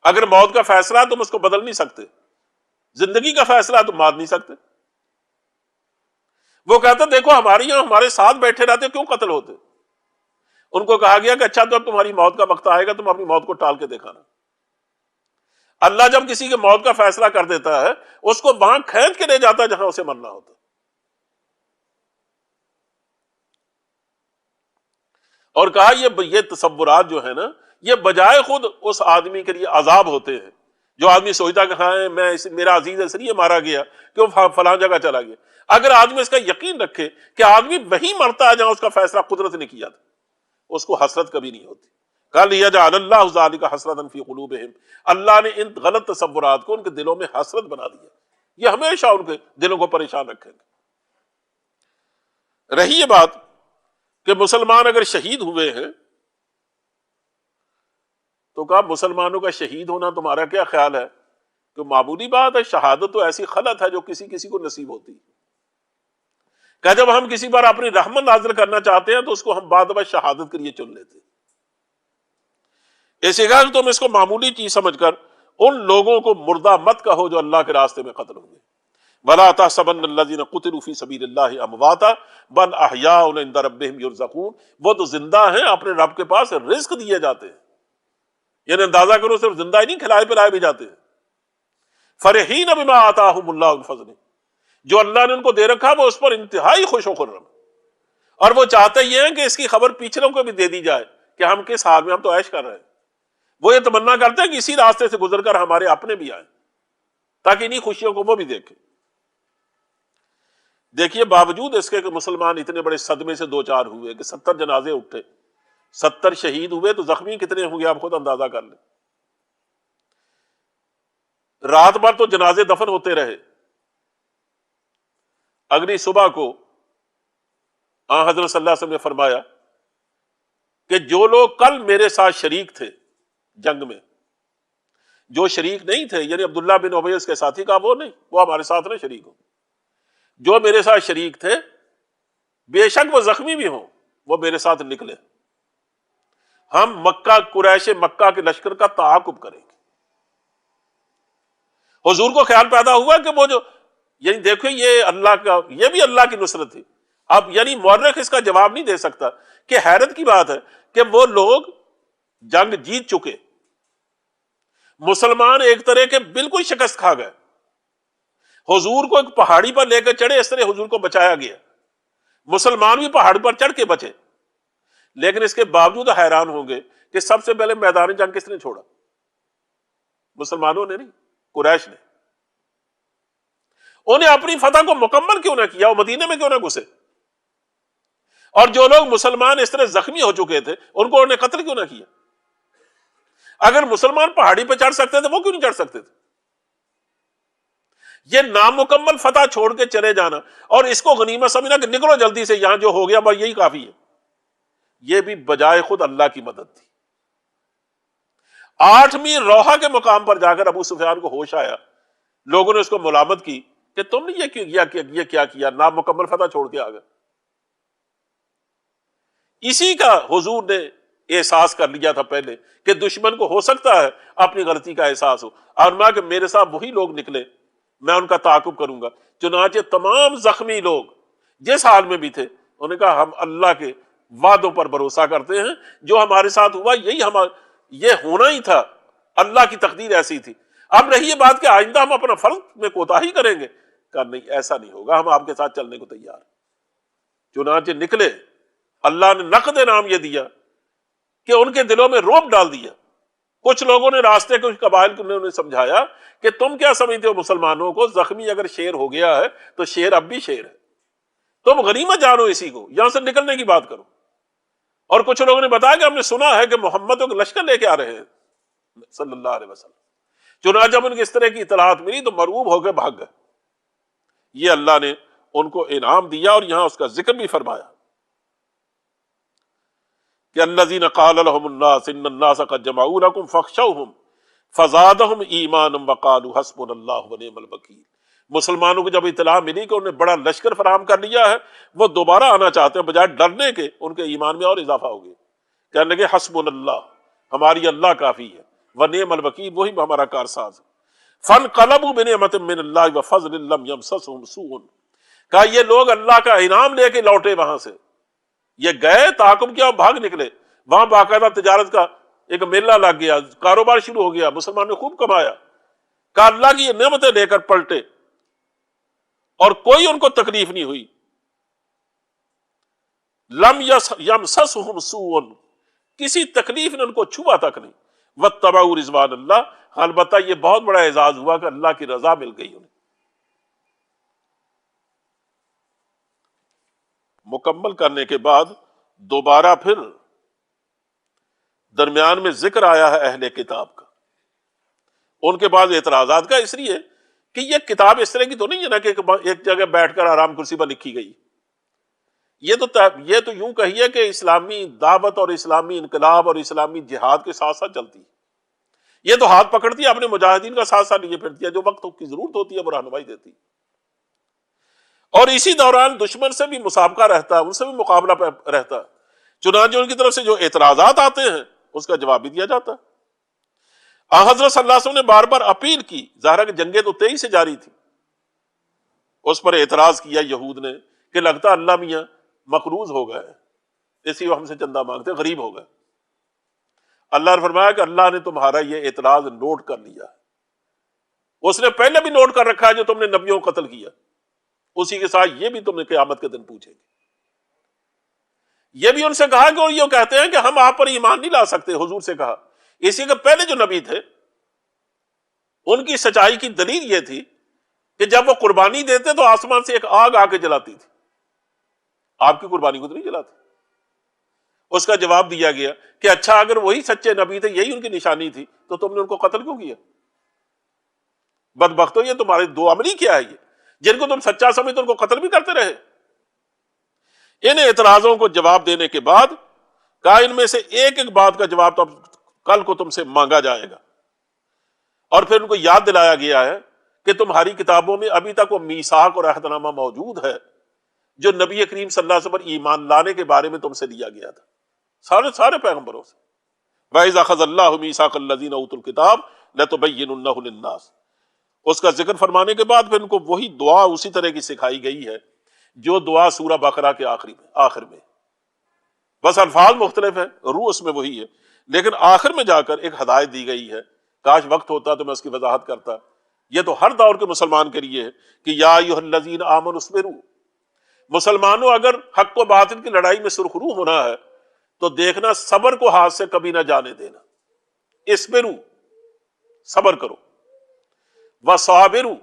اگر موت کا فیصلہ تم اس کو بدل نہیں سکتے، زندگی کا فیصلہ تم مان نہیں سکتے. وہ کہتا دیکھو ہمارے یہاں ہمارے ساتھ بیٹھے رہتے کیوں قتل ہوتے. ان کو کہا گیا کہ اچھا تو اب تمہاری موت کا وقت آئے گا، تم اپنی موت کو ٹال کے دکھانا۔ اللہ جب کسی کے موت کا فیصلہ کر دیتا ہے اس کو وہاں کھینچ کے لے جاتا ہے جہاں اسے مرنا ہوتا ہے۔ اور کہا یہ تصورات جو ہے نا، یہ بجائے خود اس آدمی کے لیے عذاب ہوتے ہیں۔ جو آدمی سوچتا کہ ہاں میرا عزیز اس لیے مارا گیا کہ وہ فلاں جگہ چلا گیا، اگر آدمی اس کا یقین رکھے کہ آدمی وہی مرتا ہے جہاں اس کا فیصلہ قدرت نے کیا تھا، اس کو حسرت کبھی نہیں ہوتی۔ قال یجعل اللہ ذلک حسرۃ فی قلوبہم، اللہ نے ان غلط تصورات کو ان کے دلوں میں حسرت بنا دیا، یہ ہمیشہ ان کے دلوں کو پریشان رکھیں گے۔ رہی یہ بات کہ مسلمان اگر شہید ہوئے ہیں تو کہا مسلمانوں کا شہید ہونا تمہارا کیا خیال ہے؟ کہ معمولی بات ہے، شہادت تو ایسی خلط ہے جو کسی کسی کو نصیب ہوتی ہے۔ کہ جب ہم کسی بار اپنی رحمت نازل کرنا چاہتے ہیں تو اس کو ہم بعد میں شہادت کے لیے چن لیتے ہیں۔ اسی کہ تم اس کو معمولی چیز سمجھ کر ان لوگوں کو مردہ مت کہو جو اللہ کے راستے میں قتل ہوئے۔ وَلَا تَحْسَبَنَّ الَّذِينَ قُتِلُوا فِي سَبِيلِ اللَّهِ أَمْوَاتًا بَلْ أَحْيَاءٌ عِندَ رَبِّهِمْ يُرْزَقُونَ، وہ تو زندہ ہیں، اپنے رب کے پاس رزق دیے جاتے ہیں۔ یعنی اندازہ کرو صرف زندہ ہی نہیں، کھلائے پلائے بھی جاتے ہیں۔ فَرِحِينَ بِمَا آتَاهُمُ اللَّهُ مِن فَضْلِهِ، جو اللہ نے ان کو دے رکھا وہ اس پر انتہائی خوش و خرم، اور وہ چاہتے یہ ہیں کہ اس کی خبر پیچھلوں کو بھی دے دی جائے کہ ہم کس حال میں، ہم تو عیش کر رہے ہیں۔ وہ یہ تمنا کرتے ہیں کہ اسی راستے سے گزر کر ہمارے اپنے بھی آئیں تاکہ انہی خوشیوں کو وہ بھی دیکھیں۔ دیکھیے باوجود اس کے کہ مسلمان اتنے بڑے صدمے سے دو چار ہوئے کہ 70 جنازے اٹھے، 70 شہید ہوئے، تو زخمی کتنے ہوں گے آپ خود اندازہ کر لیں۔ رات بھر تو جنازے دفن ہوتے رہے، اگلی صبح کو آن حضرت صلی اللہ علیہ وسلم نے فرمایا کہ جو لوگ کل میرے ساتھ شریک تھے جنگ میں، جو شریک نہیں تھے یعنی عبداللہ بن ابی کے ساتھی کا وہ نہیں، وہ ہمارے ساتھ نہ شریک ہو، جو میرے ساتھ شریک تھے بے شک وہ زخمی بھی ہوں وہ میرے ساتھ نکلے، ہم مکہ قریش مکہ کے لشکر کا تعاقب کریں گے۔ حضور کو خیال پیدا ہوا کہ وہ جو یعنی دیکھو یہ اللہ کا، یہ بھی اللہ کی نصرت تھی۔ اب یعنی مورخ اس کا جواب نہیں دے سکتا کہ حیرت کی بات ہے کہ وہ لوگ جنگ جیت چکے، مسلمان ایک طرح کے بالکل شکست کھا گئے، حضور کو ایک پہاڑی پر لے کر چڑھے، اس طرح حضور کو بچایا گیا، مسلمان بھی پہاڑ پر چڑھ کے بچے، لیکن اس کے باوجود حیران ہوں گے کہ سب سے پہلے میدان جنگ کس نے چھوڑا؟ مسلمانوں نے نہیں، قریش نے۔ انہیں اپنی فتح کو مکمل کیوں نہ کیا، وہ مدینے میں کیوں نہ گھسے؟ اور جو لوگ مسلمان اس طرح زخمی ہو چکے تھے ان کو انہوں نے قتل کیوں نہ کیا؟ اگر مسلمان پہاڑی پہ چڑھ سکتے تھے وہ کیوں نہیں چڑھ سکتے تھے؟ یہ نامکمل فتح چھوڑ کے چلے جانا اور اس کو غنیمت سمجھنا کہ نکلو جلدی سے، یہاں جو ہو گیا بس یہی کافی ہے، یہ بھی بجائے خود اللہ کی مدد تھی۔ 8ویں روحہ کے مقام پر جا کر ابو سفیان کو ہوش آیا، لوگوں نے اس کو ملامت کی کہ تم نے یہ کیا کیا، نامکمل فتح چھوڑ کے آ گئے۔ اسی کا حضور نے احساس کر لیا تھا پہلے کہ دشمن کو ہو سکتا ہے اپنی غلطی کا احساس ہو، اور میں کہ میرے ساتھ وہی لوگ نکلے، میں ان کا تعاقب کروں گا۔ چنانچہ تمام زخمی لوگ جس حال میں بھی تھے انہوں نے کہا ہم اللہ کے وعدوں پر بھروسہ کرتے ہیں، جو ہمارے ساتھ ہوا یہ ہونا ہی تھا، اللہ کی تقدیر ایسی تھی۔ اب رہی یہ بات کہ آئندہ ہم اپنا فرض میں کوتاہی کریں گے، کہا نہیں ایسا نہیں ہوگا، ہم آپ کے ساتھ چلنے کو تیار۔ چنانچہ نکلے، اللہ نے نقد نام یہ دیا کہ ان کے دلوں میں رعب ڈال دیا۔ کچھ لوگوں نے راستے کچھ قبائل کو انہوں نے سمجھایا کہ تم کیا سمجھتے ہو مسلمانوں کو، زخمی اگر شیر ہو گیا ہے تو شیر اب بھی شیر ہے، تم غنیمت جانو اسی کو، یہاں سے نکلنے کی بات کرو۔ اور کچھ لوگوں نے بتایا کہ ہم نے سنا ہے کہ محمد کو لشکر لے کے آ رہے ہیں صلی اللہ علیہ وسلم۔ چنانچہ جب ان کی اس طرح کی اطلاعات ملی تو مرعوب ہو کے بھاگ گئے۔ یہ اللہ نے ان کو انعام دیا، اور یہاں اس کا ذکر بھی فرمایا کہ الذین قال لهم الناس ان الناس قد جمعوا لكم فاخشوهم فزادهم ایمانا وقالوا حسبنا اللہ ونعم الوکیل۔ مسلمانوں کو جب اطلاع ملی کہ انہوں نے بڑا لشکر فراہم کر لیا ہے، وہ دوبارہ آنا چاہتے ہیں، بجائے ڈرنے کے ان کے ایمان میں اور اضافہ ہو گیا، کہنے لگے حسبنا اللہ، ہماری اللہ کافی ہے، ونعم الوکیل، وہی ہمارا کارساز ہے۔ فانقلبوا بنعمت من اللہ وفضل لم یمسسهم سوء، کہا یہ لوگ اللہ کا انعام لے کے لوٹے وہاں سے، یہ گئے تحکم کیا، بھاگ نکلے، وہاں باقاعدہ تجارت کا ایک میلہ لگ گیا، کاروبار شروع ہو گیا، مسلمان نے خوب کمایا، کہ اللہ کی یہ نعمتیں لے کر پلٹے اور کوئی ان کو تکلیف نہیں ہوئی۔ لم یمسسہم سوء، کسی تکلیف نے ان کو چھوا تک نہیں، واتبعوا رضوان اللہ، البتہ یہ بہت بڑا اعزاز ہوا کہ اللہ کی رضا مل گئی انہیں۔ مکمل کرنے کے بعد دوبارہ پھر درمیان میں ذکر آیا ہے اہل کتاب کا، ان کے بعد اعتراضات کا، اس لیے کہ یہ کتاب اس طرح کی تو نہیں ہے نا کہ ایک جگہ بیٹھ کر آرام کرسی پر لکھی گئی، یہ تو یوں کہیے کہ اسلامی دعوت اور اسلامی انقلاب اور اسلامی جہاد کے ساتھ ساتھ چلتی ہے، یہ تو ہاتھ پکڑتی ہے اپنے مجاہدین کا ساتھ ساتھ لیے پھرتی ہے، جو وقت کی ضرورت ہوتی ہے وہ رہنمائی دیتی ہے، اور اسی دوران دشمن سے بھی مسابقہ رہتا ہے، ان سے بھی مقابلہ رہتا ہے، چنانچہ ان کی طرف سے جو اعتراضات آتے ہیں اس کا جواب بھی دیا جاتا ہے۔ حضرت صلی اللہ علیہ وسلم نے بار بار اپیل کی، ظاہر ہے کہ جنگیں تو 23 سے جاری تھی، اس پر اعتراض کیا یہود نے کہ لگتا اللہ میاں مقروض ہو گئے، اسی وہ ہم سے چندہ مانگتے، غریب ہو گئے۔ اللہ نے فرمایا کہ اللہ نے تمہارا یہ اعتراض نوٹ کر لیا، اس نے پہلے بھی نوٹ کر رکھا ہے جو تم نے نبیوں کو قتل کیا، اسی کے ساتھ یہ بھی تم نے قیامت کے دن پوچھے گے۔ یہ بھی ان سے کہا کہ یہ کہتے ہیں کہ ہم آپ پر ایمان نہیں لا سکتے، حضور سے کہا، اسی کے پہلے جو نبی تھے ان کی سچائی کی دلیل یہ تھی کہ جب وہ قربانی دیتے تو آسمان سے ایک آگ آ کے جلاتی تھی، آپ کی قربانی کو تو نہیں جلاتی۔ اس کا جواب دیا گیا کہ اچھا اگر وہی سچے نبی تھے، یہی ان کی نشانی تھی، تو تم نے ان کو قتل کیوں کیا؟ بدبختو، یہ تمہارے دو عملی کیا ہے، یہ جن کو تم سچا سمجھتے ان کو قتل بھی کرتے رہے۔ ان اعتراضوں کو جواب دینے کے بعد کہا ان میں سے ایک ایک بات کا جواب تو کل کو تم سے مانگا جائے گا، اور پھر ان کو یاد دلایا گیا ہے کہ تمہاری کتابوں میں ابھی تک وہ میثاق اور عہد نامہ موجود ہے جو نبی کریم صلی اللہ علیہ وسلم پر ایمان لانے کے بارے میں تم سے لیا گیا تھا، سارے پیغمبروں سے۔ وَإِذَا أَخَذَ اللَّهُ مِيثَاقَ الَّذِينَ أُوتُوا الْكِتَابَ لَتُبَيِّنُنَّهُ لِلنَّاسِ، اس کا ذکر فرمانے کے بعد پھر ان کو وہی دعا اسی طرح کی سکھائی گئی ہے جو دعا سورہ بقرہ کے آخر میں، بس الفاظ مختلف ہیں، روح اس میں وہی ہے، لیکن آخر میں جا کر ایک ہدایت دی گئی ہے۔ کاش وقت ہوتا تو میں اس کی وضاحت کرتا۔ یہ تو ہر دور کے مسلمان کے لیے ہے کہ یا ایھا الذین آمنوا اصبروا، مسلمانوں اگر حق و باطل کی لڑائی میں سرخرو ہونا ہے تو دیکھنا صبر کو ہاتھ سے کبھی نہ جانے دینا، اصبروا، صبر کرو، وصابروا،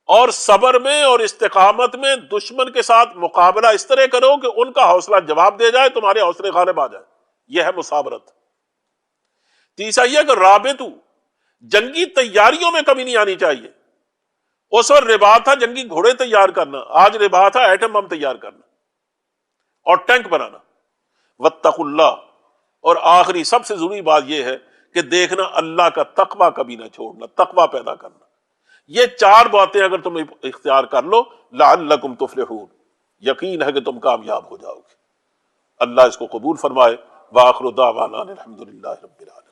اور صبر میں اور استقامت میں دشمن کے ساتھ مقابلہ اس طرح کرو کہ ان کا حوصلہ جواب دے جائے، تمہارے حوصلے غالب آ جائے، یہ ہے مصابرت۔ تیسرا یہ کہ رابطو، جنگی تیاریوں میں کمی نہیں آنی چاہیے۔ اس وقت رباط تھا جنگی گھوڑے تیار کرنا، آج رباط ہے ایٹم بم تیار کرنا اور ٹینک بنانا۔ واتقوا اللہ، اور آخری سب سے ضروری بات یہ ہے کہ دیکھنا اللہ کا تقوی کبھی نہ چھوڑنا، تقوی پیدا کرنا۔ یہ چار باتیں اگر تم اختیار کر لو، لعلکم تفلحون، یقین ہے کہ تم کامیاب ہو جاؤ گے۔ اللہ اس کو قبول فرمائے۔ وآخر دعوانا الحمدللہ رب العالمین۔